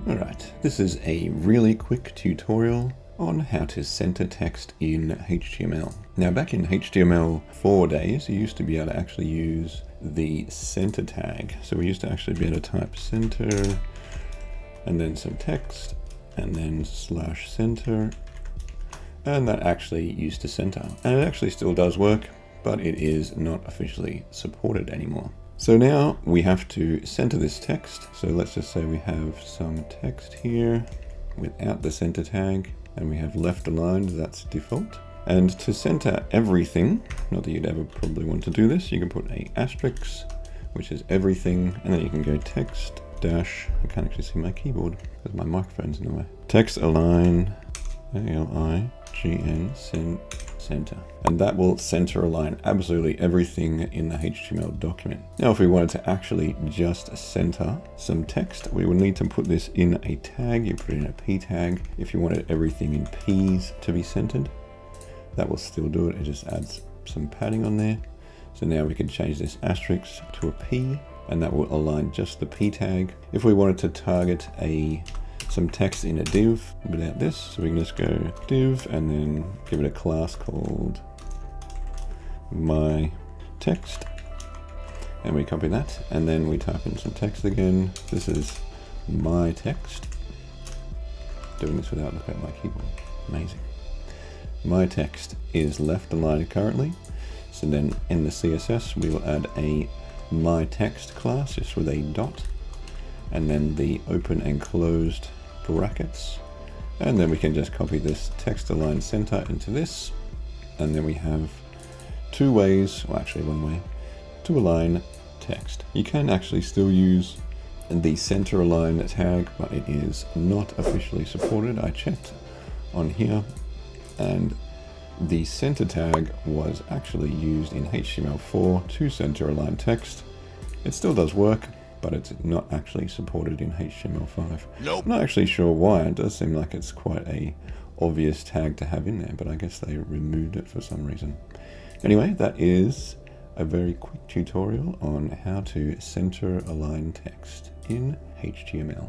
Alright, this is a really quick tutorial on how to center text in HTML. Now back in HTML4 days, you used to be able to actually use the center tag. So we used to actually be able to type center and then some text and then /center, and that actually used to center. And it actually still does work, but it is not officially supported anymore. So now we have to center this text. So let's just say we have some text here without the center tag, and we have left aligned, that's default. And to center everything, not that you'd ever probably want to do this, you can put a asterisk, which is everything, and then you can go text dash, I can't actually see my keyboard because my microphone's in the way. Text align, A-L-I-G-N, center. And that will center align absolutely everything in the HTML document. Now, if we wanted to actually just center some text, we would need to put this in a tag. You put it in a P tag. If you wanted everything in P's to be centered, that will still do it. It just adds some padding on there. So now we can change this asterisk to a P, and that will align just the P tag. If we wanted to target some text in a div without this, so we can just go div and then give it a class called my text, and we copy that, and then we type in some text again. This is my text. Doing this without looking at my keyboard, amazing. My text is left aligned currently, so then in the CSS we will add a my text class just with a dot, and then the open and closed brackets, and then we can just copy this text align center into this, and then we have two ways, well actually one way, to align text. You can actually still use the center align tag, but it is not officially supported. I checked on here, and the center tag was actually used in HTML4 to center align text. It still does work, but it's not actually supported in HTML5. Nope. I'm not actually sure why. It does seem like it's quite a obvious tag to have in there, but I guess they removed it for some reason. Anyway, that is a very quick tutorial on how to center align text in HTML.